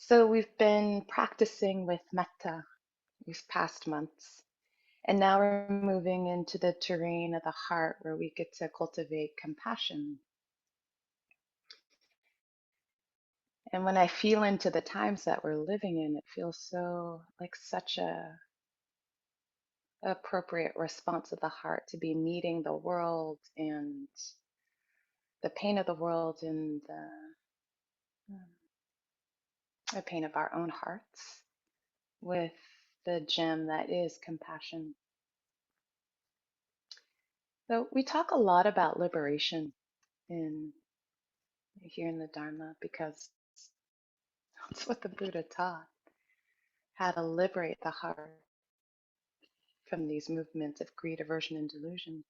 So we've been practicing with metta these past months, and now we're moving into the terrain of the heart where we get to cultivate compassion. And when I feel into the times that we're living in, it feels so like such a appropriate response of the heart to be meeting the world and the pain of the world and um, the pain of our own hearts with the gem that is compassion. So we talk a lot about liberation in here in the Dharma because that's what the Buddha taught, how to liberate the heart from these movements of greed, aversion, and delusion.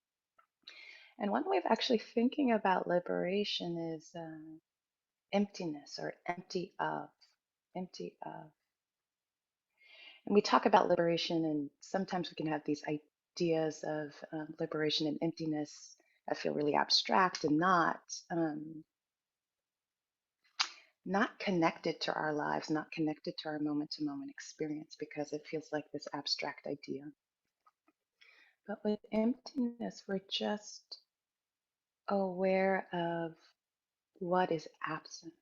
And one way of actually thinking about liberation is emptiness or empty of. And we talk about liberation, and sometimes we can have these ideas of liberation and emptiness that feel really abstract and not connected to our lives, not connected to our moment to moment experience because it feels like this abstract idea. But with emptiness, we're just aware of what is absent.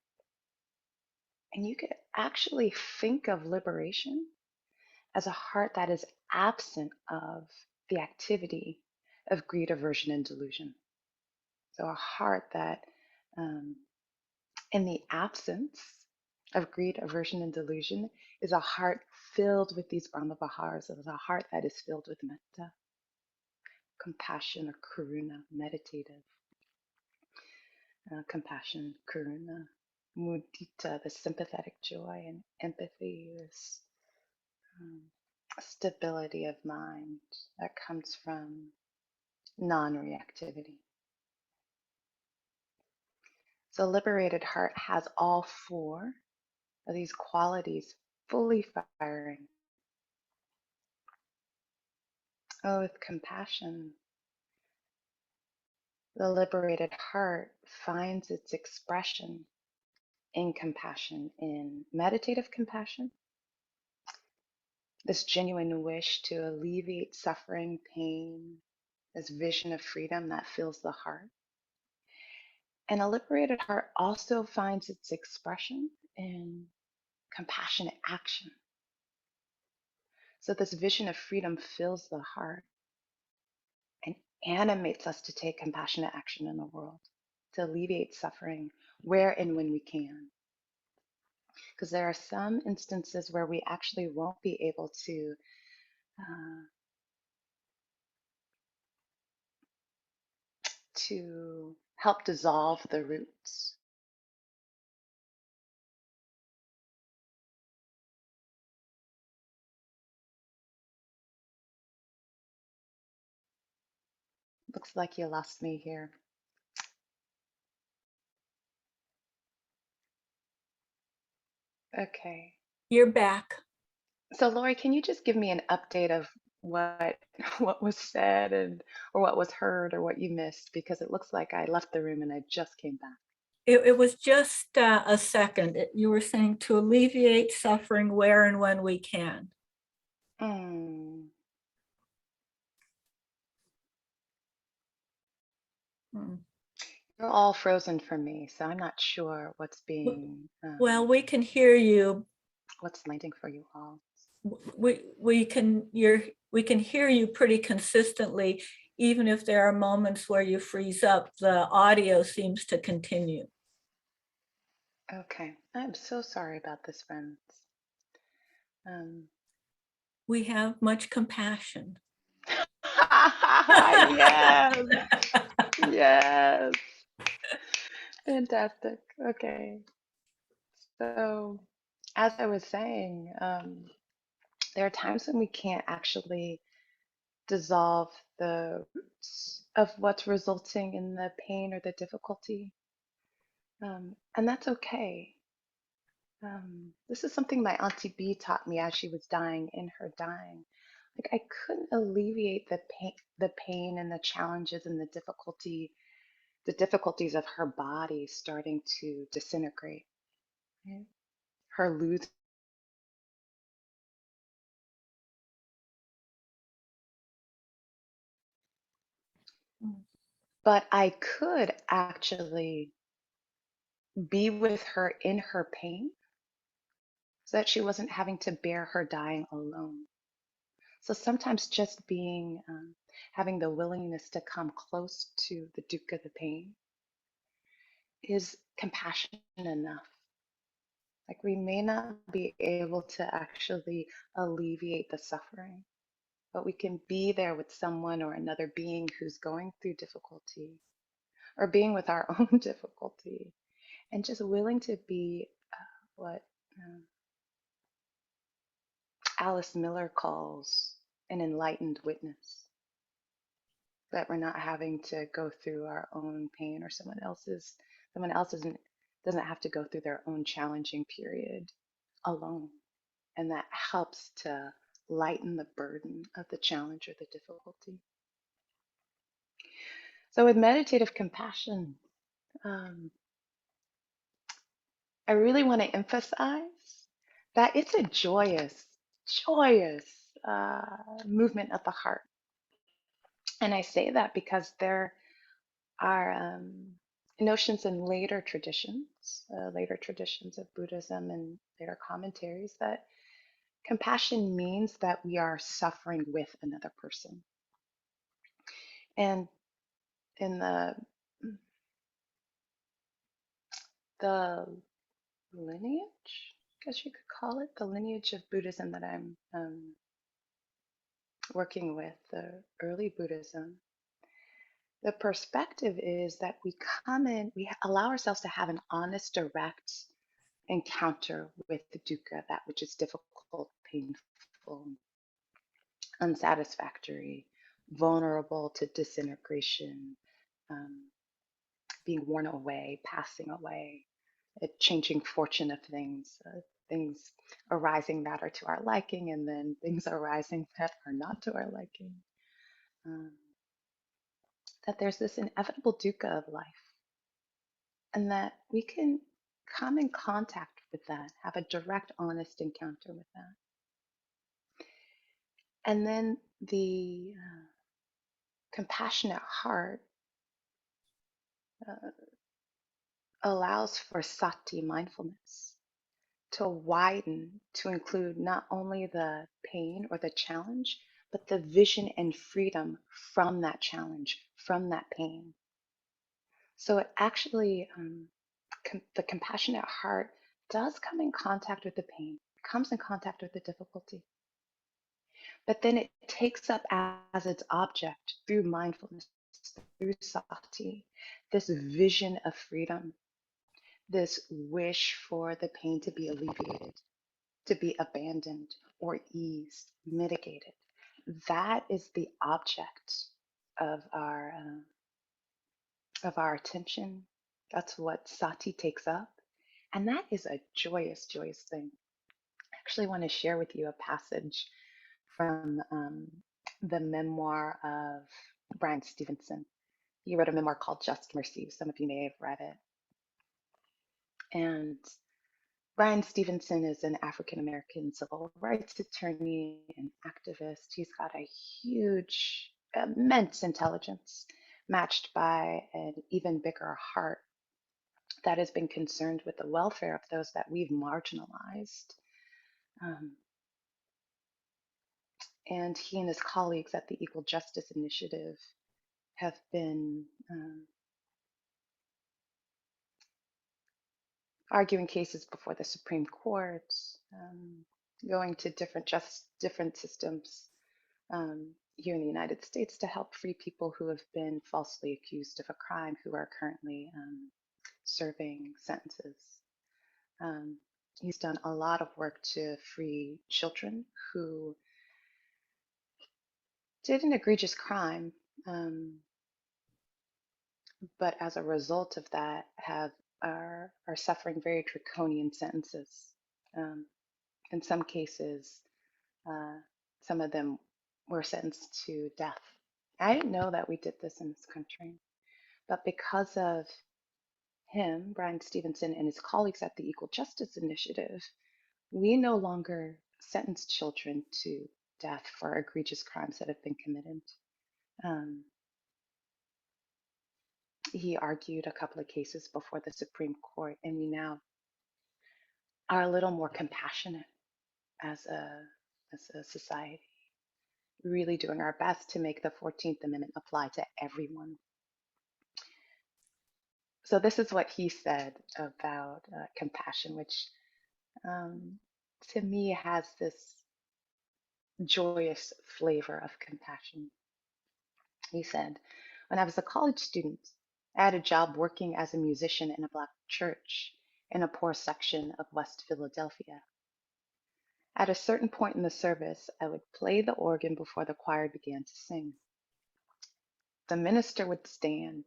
And you could actually think of liberation as a heart that is absent of the activity of greed, aversion, and delusion. So a heart that, um, in the absence of greed, aversion, and delusion, is a heart filled with these Brahma Viharas. It is a heart that is filled with metta, compassion, or karuna, meditative compassion, karuna, mudita, the sympathetic joy, and empathy, this um, stability of mind that comes from non-reactivity. So liberated heart has all four of these qualities fully firing. Oh, with compassion, the liberated heart finds its expression in compassion, in meditative compassion, this genuine wish to alleviate suffering, pain, this vision of freedom that fills the heart. And a liberated heart also finds its expression in compassionate action. So this vision of freedom fills the heart and animates us to take compassionate action in the world, to alleviate suffering where and when we can. Because there are some instances where we actually won't be able to help dissolve the roots. Looks like you lost me here. Okay. You're back. So Lori, can you just give me an update of what what was said and or what was heard or what you missed? Because it looks like I left the room and I just came back. It was just a second. You were saying to alleviate suffering where and when we can. Mm. You're all frozen for me, so I'm not sure what's being Well, we can hear you. what's landing for you all. We can hear you pretty consistently, even if there are moments where you freeze up. The audio seems to continue. Okay, I'm so sorry about this, friends. We have much compassion. Yes, yes, fantastic. Okay, so as I was saying, there are times when we can't actually dissolve the roots of what's resulting in the pain or the difficulty, and that's okay. This is something my Auntie B taught me as she was dying, in her dying. Like I couldn't alleviate the pain and the challenges and the difficulties of her body starting to disintegrate. Right? her losing. Mm. But I could actually be with her in her pain so that she wasn't having to bear her dying alone. So sometimes just being, having the willingness to come close to the dukkha, the pain, is compassion enough. Like we may not be able to actually alleviate the suffering, but we can be there with someone or another being who's going through difficulty or being with our own difficulty and just willing to be what Alice Miller calls an enlightened witness, that we're not having to go through our own pain or someone else doesn't have to go through their own challenging period alone. And that helps to lighten the burden of the challenge or the difficulty. So with meditative compassion, um, I really want to emphasize that it's a joyous movement of the heart. And I say that because there are notions in later traditions of Buddhism and later commentaries, that compassion means that we are suffering with another person. And in the lineage, I guess you could call it, the lineage of Buddhism that I'm working with, the early Buddhism, the perspective is that we come in, we allow ourselves to have an honest, direct encounter with the dukkha, that which is difficult, painful, unsatisfactory, vulnerable to disintegration, um, being worn away, passing away, a changing fortune of things, things arising that are to our liking, and then things arising that are not to our liking. Um, that there's this inevitable dukkha of life, and that we can come in contact with that, have a direct, honest encounter with that. And then the compassionate heart uh, allows for sati, mindfulness, to widen to include not only the pain or the challenge, but the vision and freedom from that challenge, from that pain. So it actually, the compassionate heart does come in contact with the pain, comes in contact with the difficulty, but then it takes up as its object through mindfulness, through sati, this vision of freedom, this wish for the pain to be alleviated, to be abandoned or eased, mitigated. That is the object of our attention. That's what sati takes up, and that is a joyous, joyous thing. I actually want to share with you a passage from the memoir of Brian Stevenson. He wrote a memoir called Just Mercy. Some of you may have read it. And Brian Stevenson is an African American civil rights attorney and activist. He's got a huge, immense intelligence matched by an even bigger heart that has been concerned with the welfare of those that we've marginalized. Um, and he and his colleagues at the Equal Justice Initiative have been arguing cases before the Supreme Court, going to different systems here in the United States to help free people who have been falsely accused of a crime, who are currently serving sentences. He's done a lot of work to free children who did an egregious crime, but as a result of that are suffering very draconian sentences. In some cases, uh, some of them were sentenced to death. I didn't know that we did this in this country, but because of him, Brian Stevenson, and his colleagues at the Equal Justice Initiative, we no longer sentence children to death for egregious crimes that have been committed. Um, he argued a couple of cases before the Supreme Court, and we now are a little more compassionate as a society, really doing our best to make the 14th Amendment apply to everyone. So this is what he said about compassion, which to me has this joyous flavor of compassion. He said, when I was a college student, I had a job working as a musician in a Black church in a poor section of West Philadelphia. At a certain point in the service, I would play the organ before the choir began to sing. The minister would stand,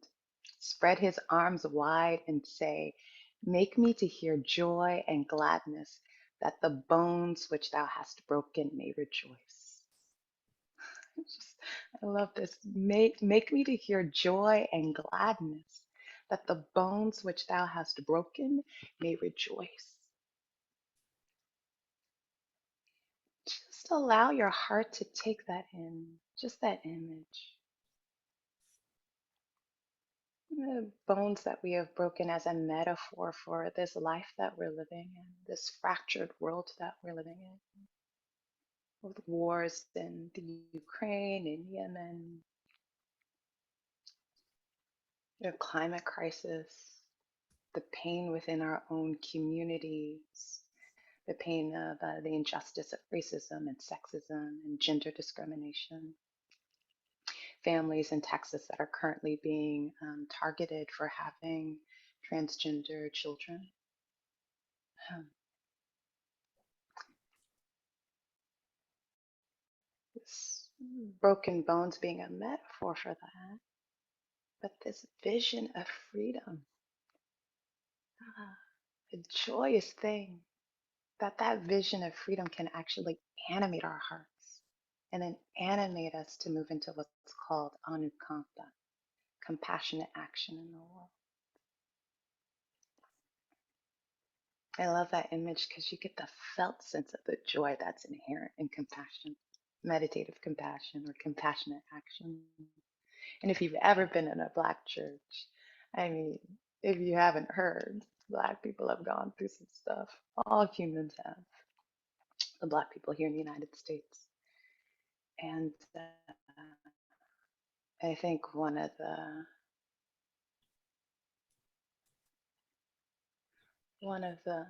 spread his arms wide, and say, "Make me to hear joy and gladness, that the bones which thou hast broken may rejoice." Just, I love this. Make me to hear joy and gladness, that the bones which thou hast broken may rejoice. Just allow your heart to take that in, just that image. The bones that we have broken as a metaphor for this life that we're living in, this fractured world that we're living in, with wars in the Ukraine and Yemen, the climate crisis, the pain within our own communities, the pain of the injustice of racism and sexism and gender discrimination, families in Texas that are currently being targeted for having transgender children. Um, this broken bones being a metaphor for that, but this vision of freedom, a joyous thing, that vision of freedom can actually animate our hearts and then animate us to move into what's called anukampa, compassionate action in the world. I love that image because you get the felt sense of the joy that's inherent in compassion, meditative compassion or compassionate action. And if you've ever been in a Black church, I mean, if you haven't heard, Black people have gone through some stuff. All humans have, the Black people here in the United States. And I think one of the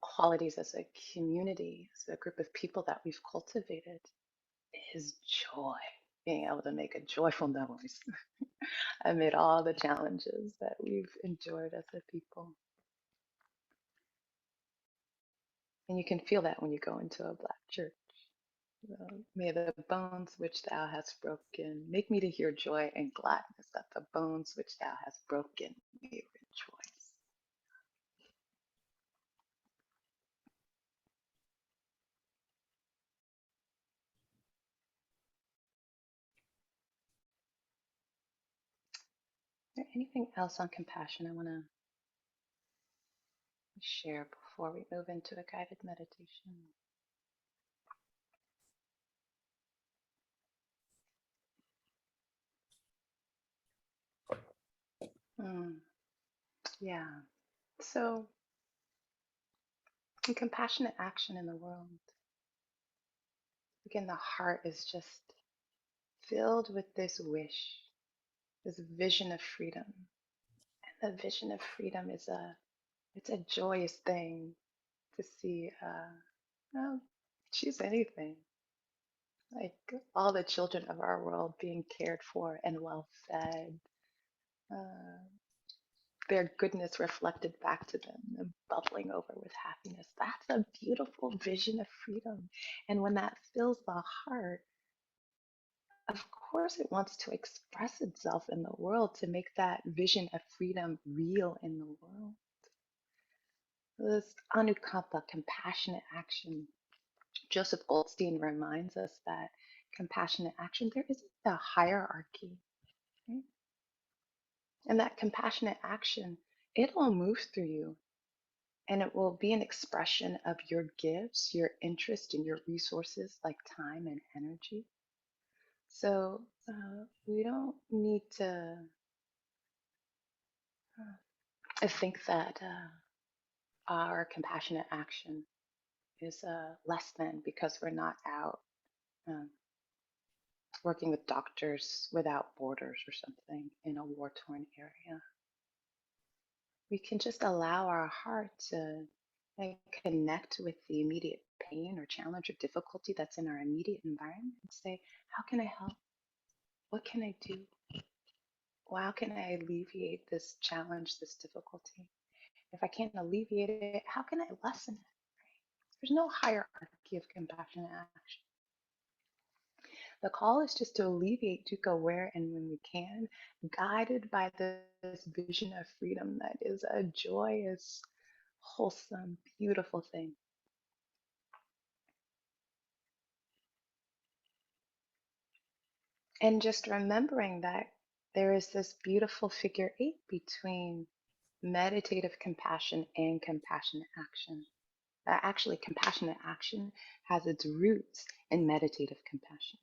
qualities as a community, as a group of people that we've cultivated is joy, being able to make a joyful noise amid all the challenges that we've endured as a people. And you can feel that when you go into a Black church. May the bones which thou hast broken make me to hear joy and gladness, that the bones which thou hast broken may rejoice. Is there anything else on compassion I want to share before we move into a guided meditation? Yeah. So, in compassionate action in the world, again, the heart is just filled with this wish, this vision of freedom. And the vision of freedom is it's a joyous thing to see, well, choose anything. Like all the children of our world being cared for and well fed, uh, their goodness reflected back to them and bubbling over with happiness. That's a beautiful vision of freedom. And when that fills the heart, of course, it wants to express itself in the world to make that vision of freedom real in the world. This anukampa, compassionate action. Joseph Goldstein reminds us that compassionate action, there isn't a hierarchy. Right? And that compassionate action it will move through you, and it will be an expression of your gifts, your interest, and your resources like time and energy. So we don't need to think that our compassionate action is less than because we're not out um, working with Doctors Without Borders or something in a war torn area. We can just allow our heart to like, connect with the immediate pain or challenge or difficulty that's in our immediate environment and say, how can I help? What can I do? Well, how can I alleviate this challenge, this difficulty? If I can't alleviate it, how can I lessen it? There's no hierarchy of compassionate action. The call is just to alleviate dukkha where and when we can, guided by this vision of freedom that is a joyous, wholesome, beautiful thing. And just remembering that there is this beautiful figure eight between meditative compassion and compassionate action. Actually, compassionate action has its roots in meditative compassion.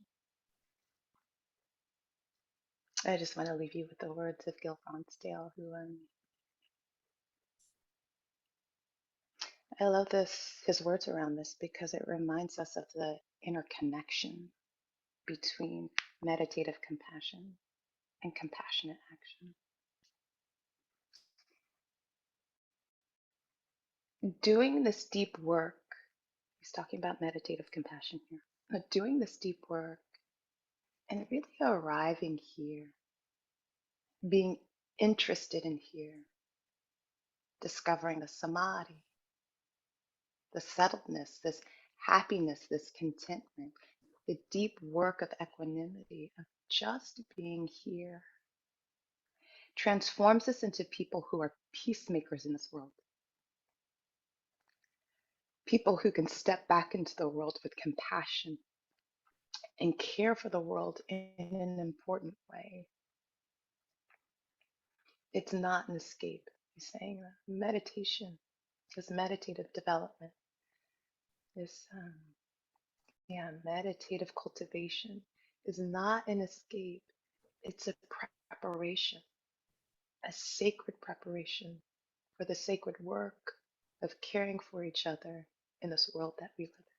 I just want to leave you with the words of Gil Fronsdale, who I love his words around this because it reminds us of the interconnection between meditative compassion and compassionate action. Doing this deep work, he's talking about meditative compassion here, but doing this deep work and really arriving here, being interested in here, discovering the samadhi, the settledness, this happiness, this contentment, the deep work of equanimity, of just being here, transforms us into people who are peacemakers in this world. People who can step back into the world with compassion and care for the world in an important way. It's not an escape. He's saying that meditation, this meditative development, this meditative cultivation is not an escape. It's a preparation, a sacred preparation for the sacred work of caring for each other in this world that we live